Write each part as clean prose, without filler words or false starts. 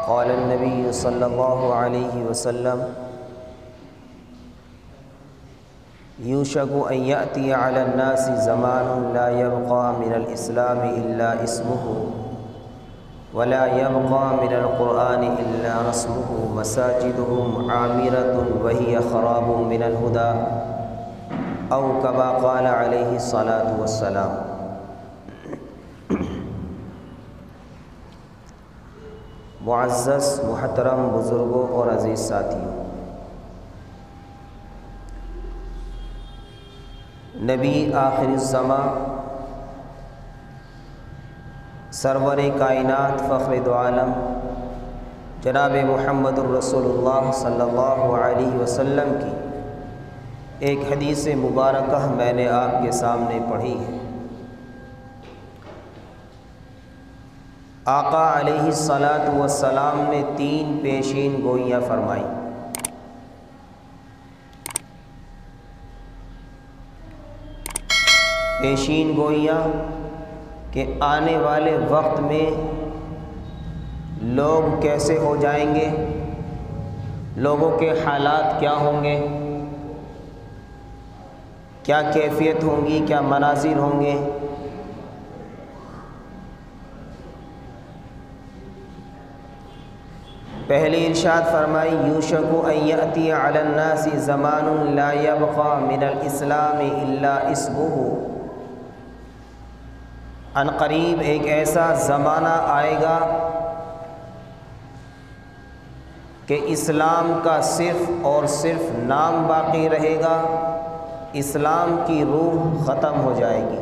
قال النبي صلى الله عليه وسلم يوشك أن يأتي على الناس زمان لا يبقى من الإسلام إلا اسمه ولا يبقى من القرآن إلا رسمه مساجدهم عامرة وهي خراب من الهدى أو كما قال عليه الصلاة والسلام۔ معزز محترم بزرگوں اور عزیز ساتھیوں، نبی آخر الزماں سرور کائنات فخر دو عالم جناب محمد الرسول اللہ صلی اللہ علیہ وسلم کی ایک حدیث مبارکہ میں نے آپ کے سامنے پڑھی ہے۔ آقا علیہ الصلاۃ والسلام نے 3 پیشین گوئیاں فرمائیں۔ پیشین گوئیاں کہ آنے والے وقت میں لوگ کیسے ہو جائیں گے، لوگوں کے حالات کیا ہوں گے، کیا کیفیت ہوں گی، کیا مناظر ہوں گے۔ پہلی ارشاد فرمائی یوشک ان یأتی علی الناس زمان لا یبقى من الاسلام الا اسمہ، ان قریب ایک ایسا زمانہ آئے گا کہ اسلام کا صرف اور صرف نام باقی رہے گا، اسلام کی روح ختم ہو جائے گی۔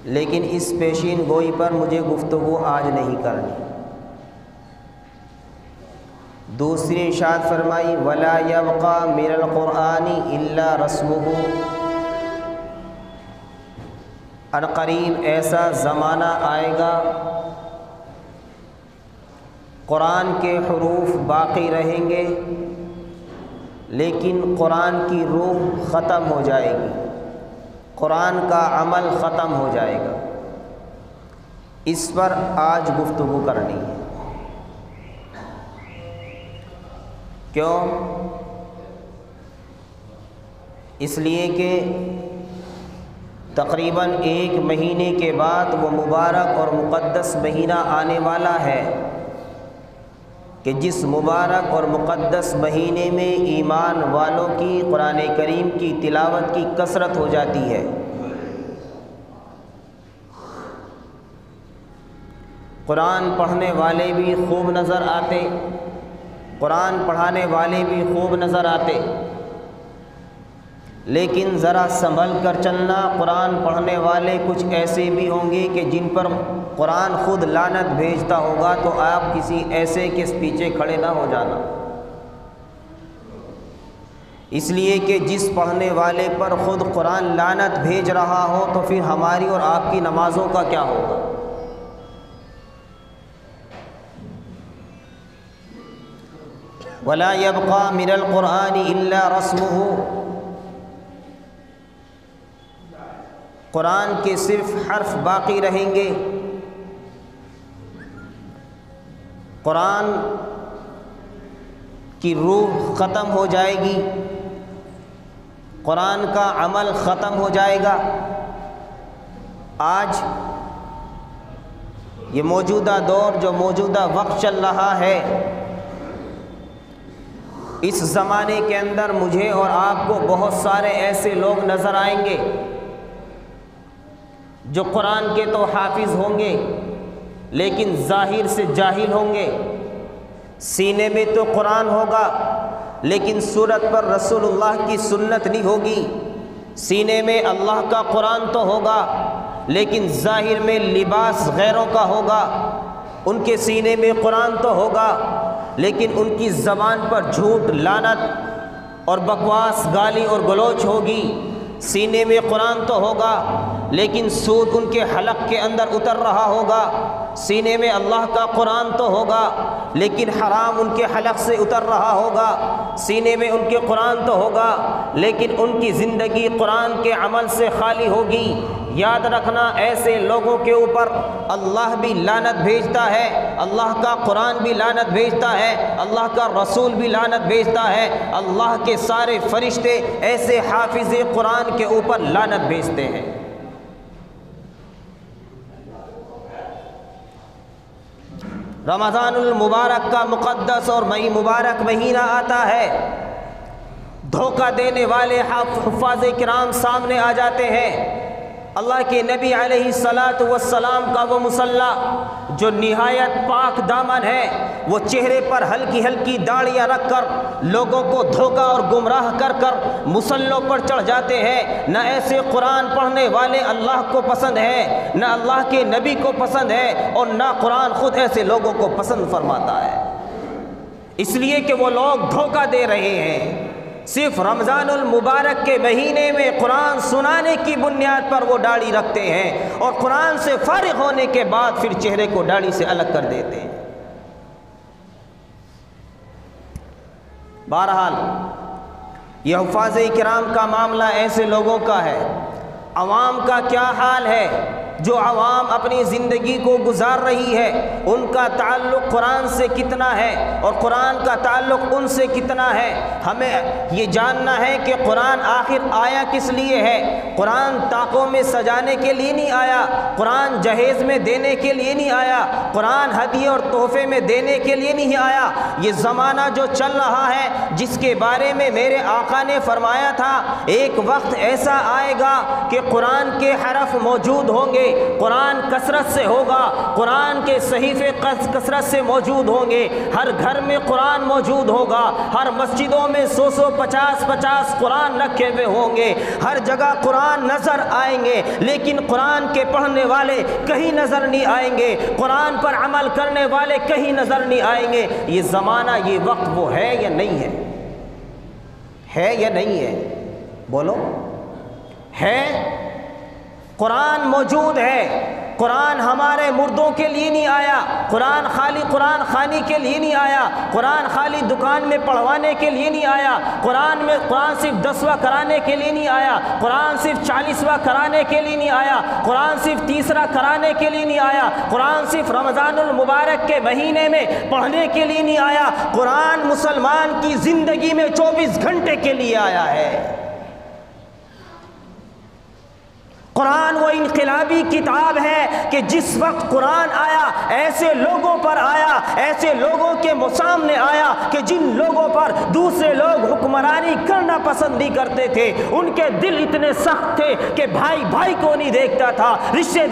لیکن اس پیشین گوئی پر مجھے گفتگو آج نہیں کرنی۔ دوسری ارشاد فرمائی ولا يبقى من القرآن الا رسمه، ان قریب ایسا زمانہ آئے گا قرآن کے حروف باقی رہیں گے لیکن قرآن کی روح ختم ہو جائے گی، قرآن کا عمل ختم ہو جائے گا۔ اس پر آج گفتگو کرنی ہے۔ کیوں؟ اس لیے کہ تقریباً 1 مہینے کے بعد وہ مبارک اور مقدس مہینہ آنے والا ہے کہ جس مبارک اور مقدس مہینے میں ایمان والوں کی قرآن کریم کی تلاوت کی کثرت ہو جاتی ہے۔ قرآن پڑھنے والے بھی خوب نظر آتے، قرآن پڑھانے والے بھی خوب نظر آتے، لیکن ذرا سنبھل کر چلنا، قرآن پڑھنے والے کچھ ایسے بھی ہوں گے کہ جن پر قرآن خود لعنت بھیجتا ہوگا تو آپ کسی ایسے کے پیچھے کھڑے نہ ہو جانا، اس لیے کہ جس پڑھنے والے پر خود قرآن لعنت بھیج رہا ہو تو پھر ہماری اور آپ کی نمازوں کا کیا ہوگا۔ وَلَا يَبْقَى مِنَ الْقُرْآنِ إِلَّا رَسْمُهُ، قرآن کے صرف حرف باقی رہیں گے، قرآن کی روح ختم ہو جائے گی، قرآن کا عمل ختم ہو جائے گا۔ آج یہ موجودہ دور جو موجودہ وقت چل رہا ہے، اس زمانے کے اندر مجھے اور آپ کو بہت سارے ایسے لوگ نظر آئیں گے جو قرآن کے تو حافظ ہوں گے لیکن ظاہر سے جاہل ہوں گے، سینے میں تو قرآن ہوگا لیکن صورت پر رسول اللہ کی سنت نہیں ہوگی، سینے میں اللہ کا قرآن تو ہوگا لیکن ظاہر میں لباس غیروں کا ہوگا، ان کے سینے میں قرآن تو ہوگا لیکن ان کی زبان پر جھوٹ، لعنت اور بکواس، گالی اور گلوچ ہوگی، سینے میں قرآن تو ہوگا لیکن سود ان کے حلق کے اندر اتر رہا ہوگا، سینے میں اللہ کا قرآن تو ہوگا لیکن حرام ان کے حلق سے اتر رہا ہوگا، سینے میں ان کے قرآن تو ہوگا لیکن ان کی زندگی قرآن کے عمل سے خالی ہوگی۔ یاد رکھنا ایسے لوگوں کے اوپر اللہ بھی لعنت بھیجتا ہے، اللہ کا قرآن بھی لعنت بھیجتا ہے، اللہ کا رسول بھی لعنت بھیجتا ہے، اللہ کے سارے فرشتے ایسے حافظ قرآن کے اوپر لعنت بھیجتے ہیں۔ رمضان المبارک کا مقدس اور مبارک مہینہ آتا ہے، دھوکہ دینے والے حفاظ کرام سامنے آ جاتے ہیں۔ اللہ کے نبی علیہ الصلاۃ والسلام کا وہ مصلی جو نہایت پاک دامن ہے، وہ چہرے پر ہلکی ہلکی داڑیاں رکھ کر لوگوں کو دھوکہ اور گمراہ کر کر مصلوں پر چڑھ جاتے ہیں۔ نہ ایسے قرآن پڑھنے والے اللہ کو پسند ہے، نہ اللہ کے نبی کو پسند ہے، اور نہ قرآن خود ایسے لوگوں کو پسند فرماتا ہے، اس لیے کہ وہ لوگ دھوکہ دے رہے ہیں۔ صرف رمضان المبارک کے مہینے میں قرآن سنانے کی بنیاد پر وہ داڑھی رکھتے ہیں اور قرآن سے فارغ ہونے کے بعد پھر چہرے کو داڑھی سے الگ کر دیتے ہیں۔ بہرحال یہ حفاظ کرام کا معاملہ ایسے لوگوں کا ہے۔ عوام کا کیا حال ہے؟ جو عوام اپنی زندگی کو گزار رہی ہے، ان کا تعلق قرآن سے کتنا ہے اور قرآن کا تعلق ان سے کتنا ہے؟ ہمیں یہ جاننا ہے کہ قرآن آخر آیا کس لیے ہے۔ قرآن طاقوں میں سجانے کے لیے نہیں آیا، قرآن جہیز میں دینے کے لیے نہیں آیا، قرآن ہدیے اور تحفے میں دینے کے لیے نہیں آیا۔ یہ زمانہ جو چل رہا ہے، جس کے بارے میں میرے آقا نے فرمایا تھا ایک وقت ایسا آئے گا کہ قرآن کے حرف موجود ہوں گے، قرآن کثرت سے ہوگا، قرآن کے صحیفے کثرت سے موجود ہوں گے، ہر گھر میں قرآن موجود ہوگا، ہر مسجدوں میں 100 50 قرآن رکھے ہوئے ہوں گے، ہر جگہ قرآن نظر آئیں گے، لیکن قرآن کے پڑھنے والے کہیں نظر نہیں آئیں گے، قرآن پر عمل کرنے والے کہیں نظر نہیں آئیں گے۔ یہ زمانہ، یہ وقت وہ ہے یا نہیں ہے؟ ہے یا نہیں ہے؟ بولو۔ ہے؟ قرآن موجود ہے۔ قرآن ہمارے مردوں کے لیے نہیں آیا، قرآن خالی قرآن خوانی کے لیے نہیں آیا، قرآن خالی دکان میں پڑھوانے کے لیے نہیں آیا، قرآن صرف 10واں کرانے کے لیے نہیں آیا، قرآن صرف 40واں کرانے کے لیے نہیں آیا، قرآن صرف 30واں کرانے کے لیے نہیں آیا، قرآن صرف رمضان المبارک کے مہینے میں پڑھنے کے لیے نہیں آیا، قرآن مسلمان کی زندگی میں 24 گھنٹے کے لیے آیا ہے۔ قرآن وہ انقلابی کتاب ہے کہ جس وقت قرآن آیا ایسے لوگوں پر آیا، ایسے لوگوں کے سامنے آیا کہ جن لوگوں پر دوسرے لوگ حکمرانی کرنا پسند نہیں کرتے تھے، ان کے دل اتنے سخت تھے کہ بھائی بھائی کو نہیں دیکھتا تھا، رشتہ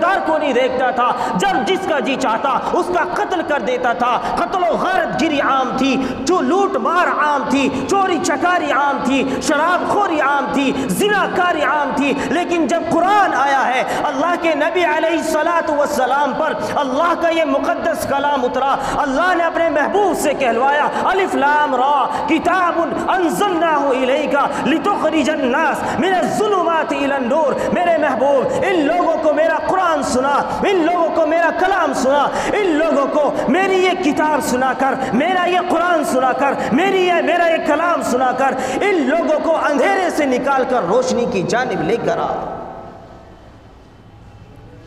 دار کو نہیں دیکھتا تھا، جب جس کا جی چاہتا اس کا قتل کر دیتا تھا۔ قتل و غارت گری عام تھی، جو لوٹ مار عام تھی، چوری چکاری عام تھی، شراب خوری عام تھی، زنا کاری عام تھی، لیکن جب قرآن آیا ہے، اللہ کے نبی علیہ الصلاۃ والسلام پر اللہ کا یہ مقدس کلام اترا، اللہ نے اپنے محبوب سے کہلوایا الف لام را کتاب انزلناہ الیک لتخرج الناس من الظلمات الی النور۔ میرے محبوب ان لوگوں کو میرا قرآن سنا، ان لوگوں کو میرا کلام سنا، ان لوگوں کو میری یہ کتاب سنا کر، میرا یہ قرآن سنا کر، میرا یہ کلام سنا کر ان لوگوں کو اندھیرے سے نکال کر روشنی کی جانب لے کر آ۔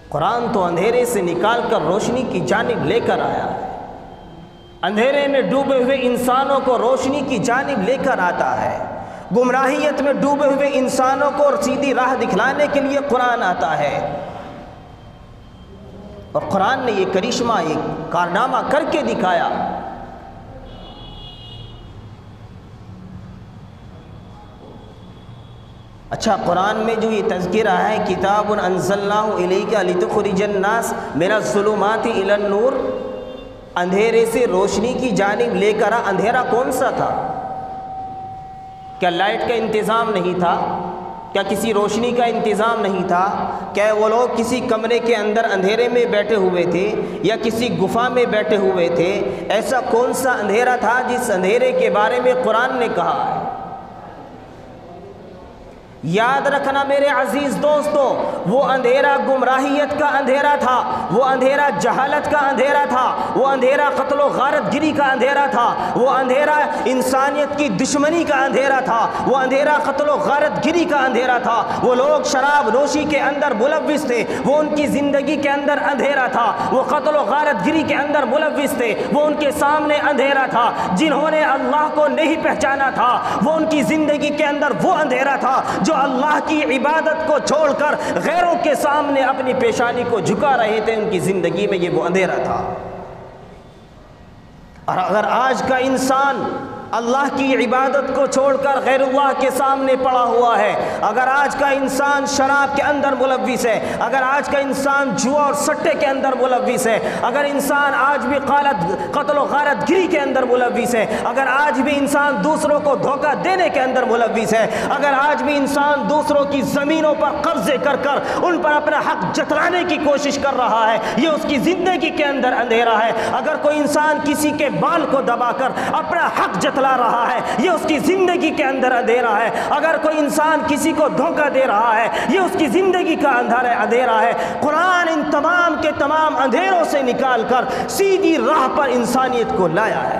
قرآن تو اندھیرے سے نکال کر روشنی کی جانب لے کر آیا ہے، اندھیرے میں ڈوبے ہوئے انسانوں کو روشنی کی جانب لے کر آتا ہے، گمراہیت میں ڈوبے ہوئے انسانوں کو سیدھی راہ دکھلانے کے لیے قرآن آتا ہے۔ اور قرآن نے یہ کرشمہ، یہ کارنامہ کر کے دکھایا۔ اچھا، قرآن میں جو یہ تذکرہ ہے کتاب انزلناہ الیک لتخرج الناس من الظلمات الی النور، اندھیرے سے روشنی کی جانب لے کر، اندھیرا کون سا تھا؟ کیا لائٹ کا انتظام نہیں تھا؟ کیا کسی روشنی کا انتظام نہیں تھا؟ کیا وہ لوگ کسی کمرے کے اندر اندھیرے میں بیٹھے ہوئے تھے یا کسی گفا میں بیٹھے ہوئے تھے؟ ایسا کون سا اندھیرا تھا جس اندھیرے کے بارے میں قرآن نے کہا ہے؟ یاد رکھنا میرے عزیز دوستو، وہ اندھیرا گمراہیت کا اندھیرا تھا، وہ اندھیرا جہالت کا اندھیرا تھا، وہ اندھیرا قتل و غارت گری کا اندھیرا تھا، وہ اندھیرا انسانیت کی دشمنی کا اندھیرا تھا، وہ اندھیرا قتل و غارت گری کا اندھیرا تھا۔ وہ لوگ شراب نوشی کے اندر ملوث تھے، وہ ان کی زندگی کے اندر اندھیرا تھا، وہ قتل و غارت گری کے اندر ملوث تھے، وہ ان کے سامنے اندھیرا تھا۔ جنہوں نے اللہ کو نہیں پہچانا تھا، وہ ان کی زندگی کے اندر وہ اندھیرا تھا جو اللہ کی عبادت کو چھوڑ کر غیروں کے سامنے اپنی پیشانی کو جھکا رہے تھے، ان کی زندگی میں یہ وہ اندھیرا تھا۔ اور اگر آج کا انسان اللہ کی عبادت کو چھوڑ کر غیر اللہ کے سامنے پڑا ہوا ہے، اگر آج کا انسان شراب کے اندر ملوث ہے، اگر آج کا انسان جوا اور سٹے کے اندر ملوث ہے، اگر انسان آج بھی قتل و غارت گری کے اندر ملوث ہے، اگر آج بھی انسان دوسروں کو دھوکہ دینے کے اندر ملوث ہے، اگر آج بھی انسان دوسروں کی زمینوں پر قبضے کر کر ان پر اپنا حق جتلانے کی کوشش کر رہا ہے، یہ اس کی زندگی کے اندر اندھیرا ہے۔ اگر کوئی انسان کسی کے بال کو دبا کر اپنا حق جتلا رہا ہے، یہ اس کی زندگی کے اندر اندھیرا ہے۔ اگر کوئی انسان کسی کو دھوکہ دے رہا ہے، یہ اس کی زندگی کا اندھیرا ہے۔ قرآن ان تمام کے تمام اندھیروں سے نکال کر سیدھی راہ پر انسانیت کو لایا ہے۔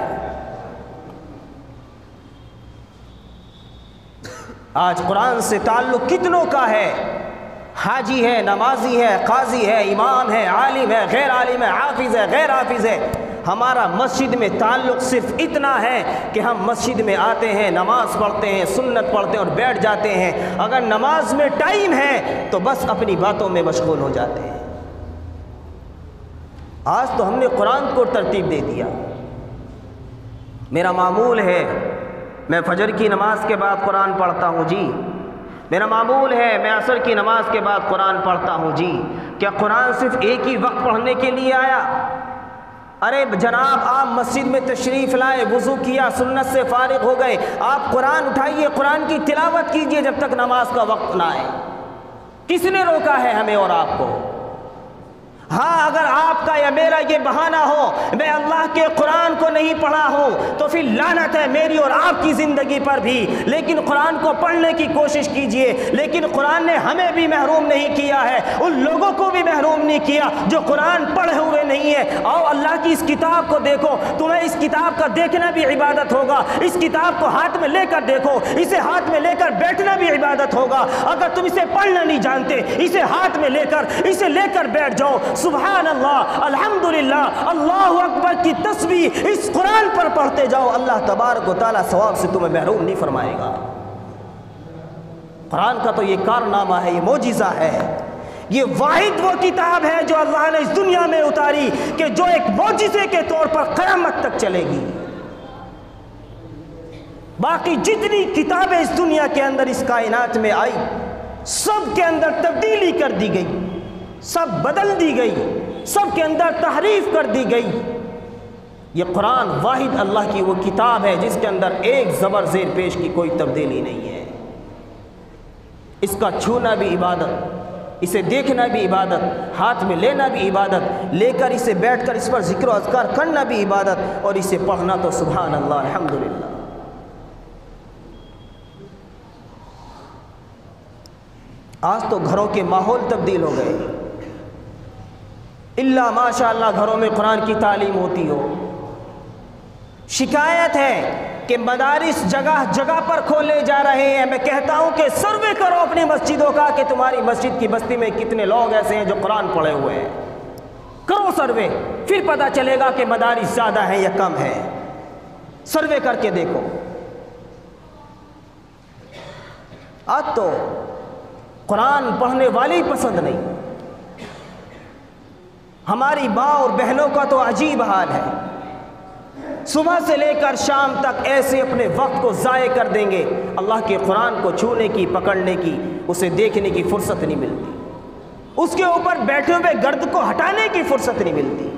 آج قرآن سے تعلق کتنوں کا ہے؟ حاجی ہے، نمازی ہے، قاضی ہے، امام ہے، عالم ہے، غیر عالم ہے، حافظ ہے، غیر حافظ ہے۔ ہمارا مسجد میں تعلق صرف اتنا ہے کہ ہم مسجد میں آتے ہیں، نماز پڑھتے ہیں، سنت پڑھتے ہیں اور بیٹھ جاتے ہیں۔ اگر نماز میں ٹائم ہے تو بس اپنی باتوں میں مشغول ہو جاتے ہیں۔ آج تو ہم نے قرآن کو ترتیب دے دیا۔ میرا معمول ہے میں فجر کی نماز کے بعد قرآن پڑھتا ہوں جی، میرا معمول ہے میں عصر کی نماز کے بعد قرآن پڑھتا ہوں جی۔ کیا قرآن صرف ایک ہی وقت پڑھنے کے لیے آیا؟ ارے جناب، آپ مسجد میں تشریف لائے، وضو کیا، سنت سے فارغ ہو گئے، آپ قرآن اٹھائیے، قرآن کی تلاوت کیجئے جب تک نماز کا وقت نہ آئے۔ کس نے روکا ہے ہمیں اور آپ کو؟ ہاں، اگر آپ کا یا میرا یہ بہانہ ہو میں اللہ کے قرآن کو نہیں پڑھا ہوں تو پھر لعنت ہے میری اور آپ کی زندگی پر بھی، لیکن قرآن کو پڑھنے کی کوشش کیجئے۔ لیکن قرآن نے ہمیں بھی محروم نہیں کیا ہے، ان لوگوں کو بھی محروم نہیں کیا جو قرآن پڑھے ہوئے نہیں ہے۔ آؤ اللہ کی اس کتاب کو دیکھو، تمہیں اس کتاب کا دیکھنا بھی عبادت ہوگا، اس کتاب کو ہاتھ میں لے کر دیکھو، اسے ہاتھ میں لے کر بیٹھنا بھی عبادت ہوگا۔ اگر تم اسے پڑھنا نہیں جانتے، اسے ہاتھ میں لے کر بیٹھ جاؤ، سبحان اللہ، الحمدللہ، اللہ اکبر کی تسبیح اس قرآن پر پڑھتے جاؤ، اللہ تبارک و تعالیٰ ثواب سے تمہیں محروم نہیں فرمائے گا۔ قرآن کا تو یہ کارنامہ ہے، یہ معجزہ ہے، یہ واحد وہ کتاب ہے جو اللہ نے اس دنیا میں اتاری کہ جو ایک معجزے کے طور پر قیامت تک چلے گی۔ باقی جتنی کتابیں اس دنیا کے اندر اس کائنات میں آئی سب کے اندر تبدیلی کر دی گئی، سب بدل دی گئی، سب کے اندر تحریف کر دی گئی۔ یہ قرآن واحد اللہ کی وہ کتاب ہے جس کے اندر ایک زبر زیر پیش کی کوئی تبدیلی نہیں ہے۔ اس کا چھونا بھی عبادت، اسے دیکھنا بھی عبادت، ہاتھ میں لینا بھی عبادت، لے کر اسے بیٹھ کر اس پر ذکر و اذکار کرنا بھی عبادت، اور اسے پڑھنا تو سبحان اللہ، الحمدللہ۔ آج تو گھروں کے ماحول تبدیل ہو گئے، اللہ ماشاء اللہ گھروں میں قرآن کی تعلیم ہوتی ہو۔ شکایت ہے کہ مدارس جگہ جگہ پر کھولے جا رہے ہیں۔ میں کہتا ہوں کہ سروے کرو اپنی مسجدوں کا کہ تمہاری مسجد کی بستی میں کتنے لوگ ایسے ہیں جو قرآن پڑھے ہوئے ہیں۔ کرو سروے، پھر پتہ چلے گا کہ مدارس زیادہ ہیں یا کم ہیں۔ سروے کر کے دیکھو۔ آج تو قرآن پڑھنے والے ہی پسند نہیں۔ ہماری ماں اور بہنوں کا تو عجیب حال ہے، صبح سے لے کر شام تک ایسے اپنے وقت کو ضائع کر دیں گے، اللہ کے قرآن کو چھونے کی، پکڑنے کی، اسے دیکھنے کی فرصت نہیں ملتی، اس کے اوپر بیٹھے ہوئے گرد کو ہٹانے کی فرصت نہیں ملتی۔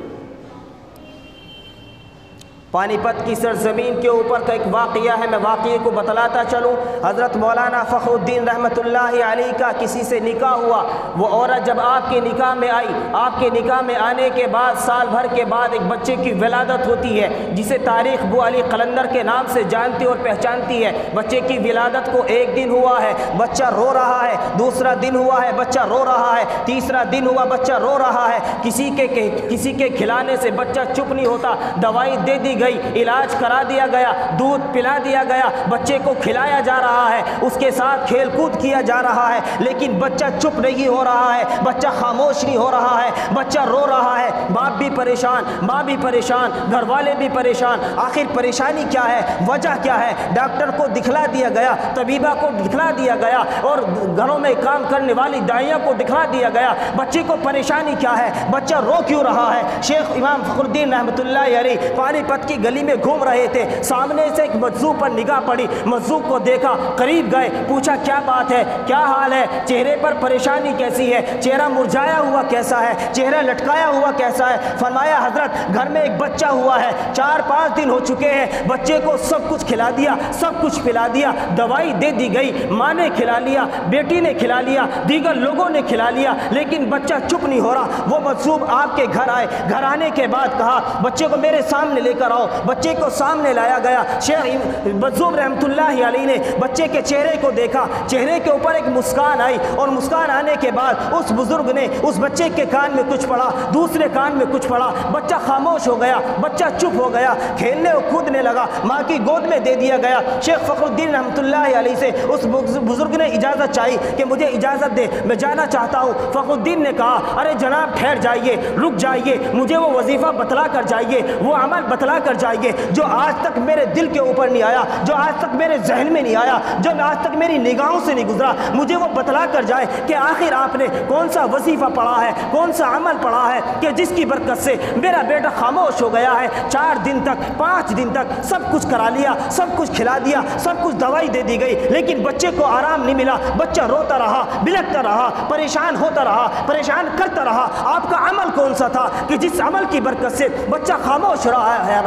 پانی پت کی سرزمین کے اوپر کا ایک واقعہ ہے، میں واقعے کو بتلاتا چلوں۔ حضرت مولانا فخر الدین رحمۃ اللہ علیہ کا کسی سے نکاح ہوا۔ وہ عورت جب آپ کے نکاح میں آئی، آپ کے نکاح میں آنے کے بعد سال بھر کے بعد ایک بچے کی ولادت ہوتی ہے، جسے تاریخ بو علی قلندر کے نام سے جانتی اور پہچانتی ہے۔ بچے کی ولادت کو ایک دن ہوا ہے، بچہ رو رہا ہے، دوسرا دن ہوا ہے، بچہ رو رہا ہے، تیسرا دن ہوا، بچہ رو رہا ہے۔ کسی کے کھلانے سے بچہ چپ نہیں ہوتا، دوائی دے دی گئی، علاج کرا دیا گیا، دودھ پلا دیا گیا، بچے کو کھلایا جا رہا ہے، اس کے ساتھ کھیل کود کیا جا رہا ہے، لیکن بچہ چپ نہیں ہو رہا ہے، بچہ خاموش نہیں ہو رہا ہے، بچہ رو رہا ہے۔ باپ بھی پریشان، ماں بھی پریشان، گھر والے بھی پریشان۔ آخر پریشانی کیا ہے، وجہ کیا ہے؟ ڈاکٹر کو دکھلا دیا گیا، طبیبہ کو دکھلا دیا گیا، اور گھروں میں کام کرنے والی دائیاں کو دکھلا دیا گیا۔ بچے کو پریشانی کیا ہے، بچہ رو کیوں رہا ہے؟ شیخ امام فخر الدین رحمۃ اللہ علیہ پانی پت کی گلی میں گھوم رہے تھے، سامنے سے ایک مجذوب پر نگاہ پڑی، مجذوب کو دیکھا، قریب گئے، پوچھا کیا بات ہے، کیا حال ہے، چہرے پر پریشانی کیسی ہے، چہرہ مرجھایا ہوا کیسا ہے، چہرہ لٹکایا ہوا کیسا ہے؟ فرمایا حضرت گھر میں ایک بچہ ہوا ہے، 4-5 دن ہو چکے ہیں، بچے کو سب کچھ کھلا دیا، سب کچھ پلا دیا، دوائی دے دی گئی، ماں نے کھلا لیا، بیٹی نے کھلا لیا، دیگر لوگوں نے کھلا لیا، لیکن بچہ چپ نہیں ہو رہا۔ وہ مجذوب آپ کے گھر آئے، گھر آنے کے بعد کہا بچے کو میرے سامنے لے کر آؤ۔ بچے کو سامنے لایا گیا، شیخ مجذوب رحمۃ اللہ علیہ نے بچے کے چہرے کو دیکھا، چہرے کے اوپر ایک مسکان آئی، اور مسکان آنے کے بعد اس بزرگ نے اس بچے کے کان میں کچھ پڑھا، دوسرے کان میں کچھ پڑھا، بچہ خاموش ہو گیا، بچہ چپ ہو گیا، کھیلنے اور کودنے لگا، ماں کی گود میں دے دیا گیا۔ شیخ فخر الدین رحمۃ اللہ علیہ سے اس بزرگ نے اجازت چاہی کہ مجھے اجازت دے، میں جانا چاہتا ہوں۔ فخر الدین نے کہا ارے جناب ٹھہر جائیے، رک جائیے، مجھے وہ وظیفہ بتلا کر جائیے، وہ عمل بتلا کر جائیے جو آج تک میرے دل کے اوپر نہیں آیا، جو آج تک میرے ذہن میں نہیں آیا، جو آج تک میری نگاہوں سے نہیں گزرا، مجھے وہ بتلا کر جائے کہ آخر آپ نے کون سا وظیفہ پڑھا ہے، کون سا عمل پڑھا ہے کہ جس کی برکت سے میرا بیٹا خاموش ہو گیا ہے۔ 4 دن تک 5 دن تک سب کچھ کرا لیا، سب کچھ کھلا دیا، سب کچھ دوائی دے دی گئی، لیکن بچے کو آرام نہیں ملا، بچہ روتا رہا، بلکتا رہا، پریشان ہوتا رہا، پریشان کرتا رہا۔ آپ کا عمل کون سا تھا کہ جس عمل کی برکت سے بچہ خاموش رہا ہے،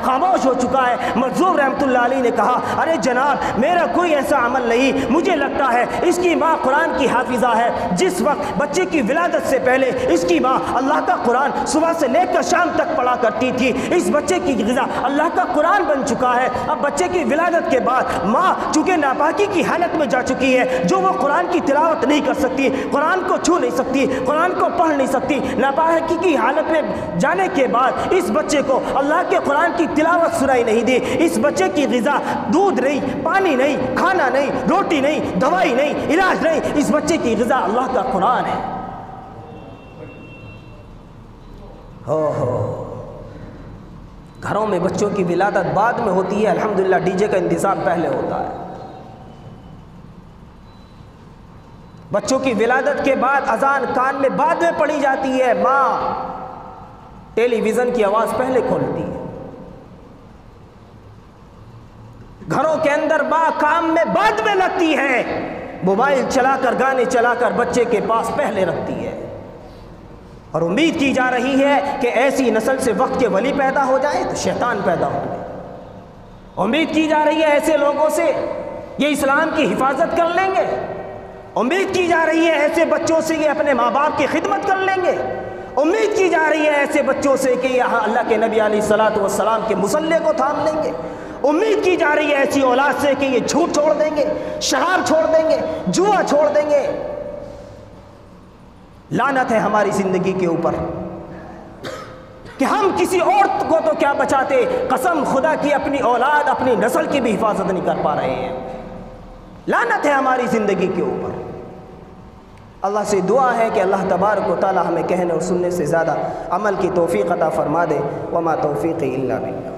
خاموش ہو چکا ہے؟ مجذوب رحمۃ اللہ علیہ نے کہا ارے جناب میرا کوئی ایسا عمل نہیں، مجھے لگتا ہے اس کی ماں قرآن کی حافظہ ہے، جس وقت بچے کی ولادت سے پہلے اس کی ماں اللہ کا قرآن صبح سے لے کر شام تک پڑھا کرتی تھی، اس بچے کی غذا اللہ کا قرآن بن چکا ہے۔ اب بچے کی ولادت کے بعد ماں چونکہ ناپاکی کی حالت میں جا چکی ہے، جو وہ قرآن کی تلاوت نہیں کر سکتی، قرآن کو چھو نہیں سکتی، قرآن کو پڑھ نہیں سکتی، ناپاکی کی حالت میں جانے کے بعد اس بچے کو اللہ کے قرآن کی تلاوت سنائی نہیں دی۔ اس بچے کی غذا دودھ نہیں، پانی نہیں، کھانا نہیں، روٹی نہیں، دوائی نہیں، علاج نہیں، اس بچے کی غذا اللہ کا قرآن ہے۔ گھروں میں بچوں کی ولادت بعد میں ہوتی ہے، الحمدللہ ڈی جے کا انتظام پہلے ہوتا ہے۔ بچوں کی ولادت کے بعد اذان کان میں بعد میں پڑھی جاتی ہے، ماں ٹیلی ویژن کی آواز پہلے کھولتی ہے۔ گھروں کے اندر ماں کام میں بعد میں لگتی ہے، موبائل چلا کر گانے چلا کر بچے کے پاس پہلے رکھتی ہے، اور امید کی جا رہی ہے کہ ایسی نسل سے وقت کے ولی پیدا ہو جائے تو شیطان پیدا ہو جائے۔ امید کی جا رہی ہے ایسے لوگوں سے یہ اسلام کی حفاظت کر لیں گے، امید کی جا رہی ہے ایسے بچوں سے یہ اپنے ماں باپ کی خدمت کر لیں گے، امید کی جا رہی ہے ایسے بچوں سے کہ یہ اللہ کے نبی علیہ الصلوۃ والسلام کے مصلی کو تھام لیں گے، امید کی جا رہی ہے ایسی اولاد سے کہ یہ جھوٹ چھوڑ دیں گے، شراب چھوڑ دیں گے، جوا چھوڑ دیں گے۔ لعنت ہے ہماری زندگی کے اوپر کہ ہم کسی اور کو تو کیا بچاتے، قسم خدا کی اپنی اولاد اپنی نسل کی بھی حفاظت نہیں کر پا رہے ہیں۔ لعنت ہے ہماری زندگی کے اوپر۔ اللہ سے دعا ہے کہ اللہ تبارک و تعالی ہمیں کہنے اور سننے سے زیادہ عمل کی توفیق عطا فرما دے۔ وما توفیقی الا باللہ۔